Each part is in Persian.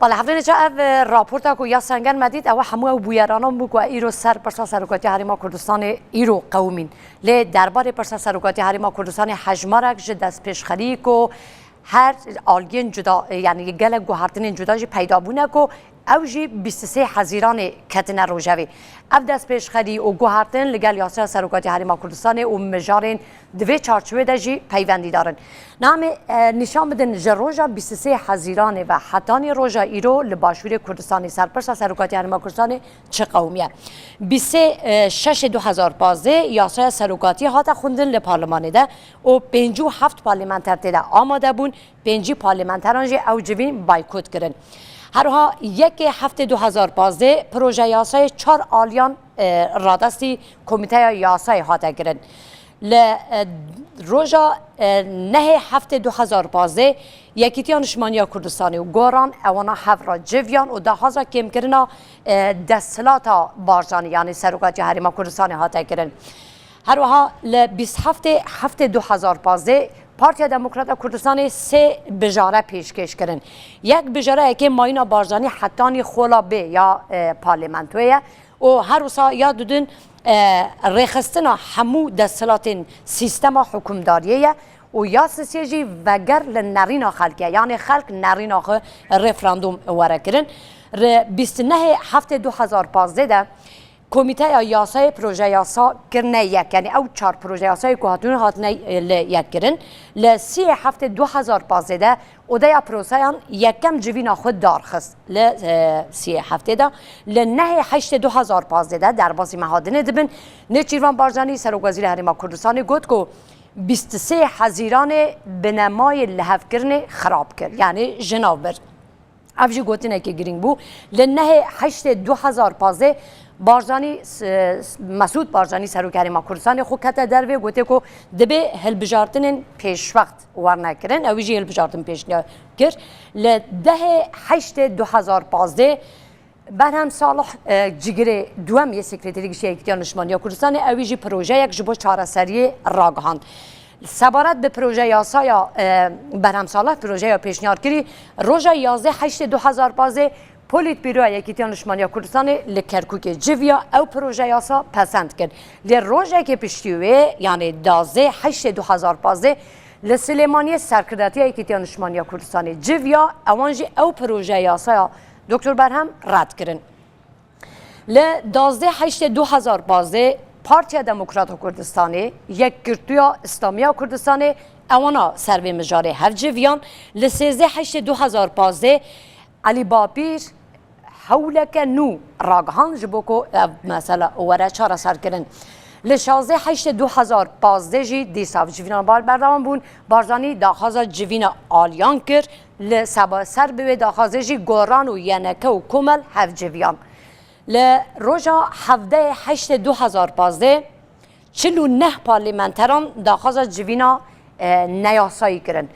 بالا هفته نجا او راپورتا کو یا سنگن مدید او همو او بویرانان بو کو ایرو سر پرسا سرکاتی هریما کردستان ایرو قومین لی دربار پرسا سرکاتی هریما کردستان حجمارک ج دست پیشخری کو هر آلگین جدا یعنی گله گوهرتنین جدا جی پیدا بونه کو او جی 23 حزیران کتن روجوی او دست پیشخری و گوهرتن لگل یاسر سرکاتی هریما کردستان و مجارین دوی چارچوه ده جی پیوندی دارن نام نشان بدن جروجا 23 حزیران و حتانی روجا ایرو لباشور کردستانی سرپرست سرکاتی هریما کردستان چه قومیه 26 2015 یاسر سرکاتی هاتا خوندن لپارلمانه ده و 57 پارلمانتر ده آماده بون 5 پارلمانتران جی او جوین بایکوت کردن هرها یک هفته 2015 پروژه یاسای 4 آلیان رادستی کمیته یاسای هاته گرن ل روزا نه هفته 2015 یکیتیان شمانیا کردستانی و گوران اوانا هفرا جویان و دهازا کم کرنا دستلاتا بارزانی یعنی سرکاتی هریما کردستانی هاته گرن هرها ل 20 هفته 2015 پارتی دموکرات کردستان سه بجاره پیشکش کردن یک بجاره که ماینا بارزانی حتانی خولا به یا پارلمانتویه و هر روزا یاد دادن رخصتنا همو دستلات سیستم حکومداریه و یا سیاسی وگر لنرینا خلقه یعنی خلق نرینا خو رفراندوم وره کردن 29 هفته 2015 ده کمیته یاسای پروژه یاسا کرنه یک یعنی او 4 پروژه یاسای که هاتونه یک کرن ل 3 هفته 2015 ده او ده پروژه یکم جوینا خود دارخست ل 3 هفته ده ل 9 8 2015 ده در بازی مهادنه دبن نچیروان بارزانی سروک وزیر هریما کردستان گفت که 23 حزیران بنمای لحف کرنه خراب کرد یعنی جناب برد افجی گوتینه که گرینگ بو ل 9 8 2015 بارزانی مسعود بارزانی سروک هریما کردستان خو کته دروی گوته کو دبه هلبجارتن پیش وقت ورنه کرن او جی هلبجارتن پیش کر ل 10 8 2015 برهم صالح جگره دوام یه سکرتری گشی اکتیان نشمانی کردستان او جی پروژه یک جبو چهارسری راگهاند سبارت به پروژه یاسایا برهم صالح پروژه پیشنهاد کردی روز 11 8 2015 پولیت بیرو یکیتیان نشمانی کردستان لکرکوک جویا او پروژه یاسا پسند کرد لی روزه که پشتیوه یعنی 12 8 2015 لسلیمانی سرکرداتی یکیتیان نشمانی کردستان جویا اوانجی او پروژه یاسا دکتر برهم رد کردن لی 12 8 2015 پارتی دموکرات کردستانی یک گرتویا اسلامی کردستانی اوانا سروی مجاره هر جویان لی 13 8 2015 علی بابیر حولک نو راگهان جبوکو مثلا وره چهار سر کردن لشازه 8 2015 جی دیساف جوینا بار بردوام بون بارزانی داخاز جوینا آلیان کرد لسبا سر به داخاز جی گوران و ینکه و کمل هف جویان لروجا 17 8 2015 49 پارلمانتران داخاز جوینا نیاسایی کردن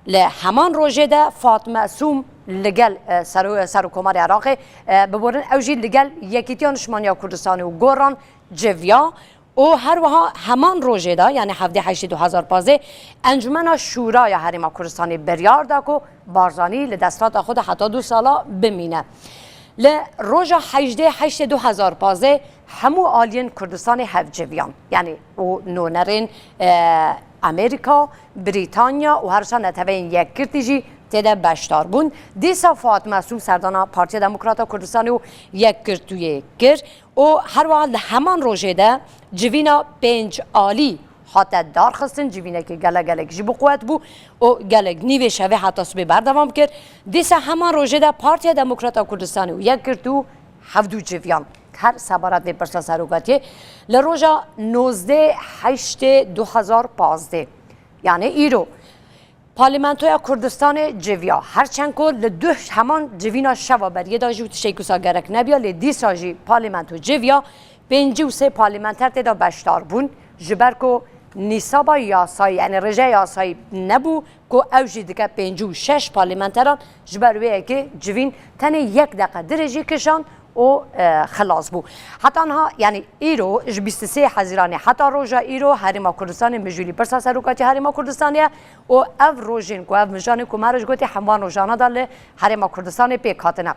لهمان روزه ده فاطمه سوم لگل سرکومار عراق ببرن اوجی لگل یکیتیان شمانیا کردستان و گوران جویا و هر وها همان روزه ده یعنی 17 8 2015 انجمن شورای هریما کردستان بریار ده که بارزانی لدستات خود حتی 2 ساله بمینه ل روزا 18 8 2015 همو آلین کردستان هف جویان یعنی و نونرین امریکا بریتانیا و هرشان نتوین یک کرتیجی تیده بشتار بون دیسا فاطمه سوم سردانا پارتی دموکرات کردستانی و یک کرتوی گر و هر وقت همان روژه ده جوینا 5 آلی حتی دار خستن جوینه که گلگ جی بقوت بو و گلگ نیوه شوه حتی سبه بردوام کرد دیسا همان روژه ده پارتی دموکرات کردستانی و یک کرتو 7 جویان هر سبارت پرسا سروکاتی لروجا 19 8 2015 یعنی ایرو پارلمانتویا کردستان جویا هرچند که لدو همان جوینا شوا بریه داجی و تشیکوسا گرک نبیا لدیسا جی پارلمانتو جویا 53 پارلمانتر تدا بشتار بون جبر که نیسابا یاسایی یعنی رجای یاسایی نبو که اوجی دیگه 56 پارلمانتران جبر ویه که جوین تنه یک دقیقه درجی کشان و خلاص بو حتی آنها یعنی ایرو 23 حزیران حتی روژا ایرو هریما کردستان مجولی پرسا سروکاتی هریما کردستانیه و او روژین که او مجانی که مرج گوتی هموان روژانه داله هریما کردستان پیک هاتنه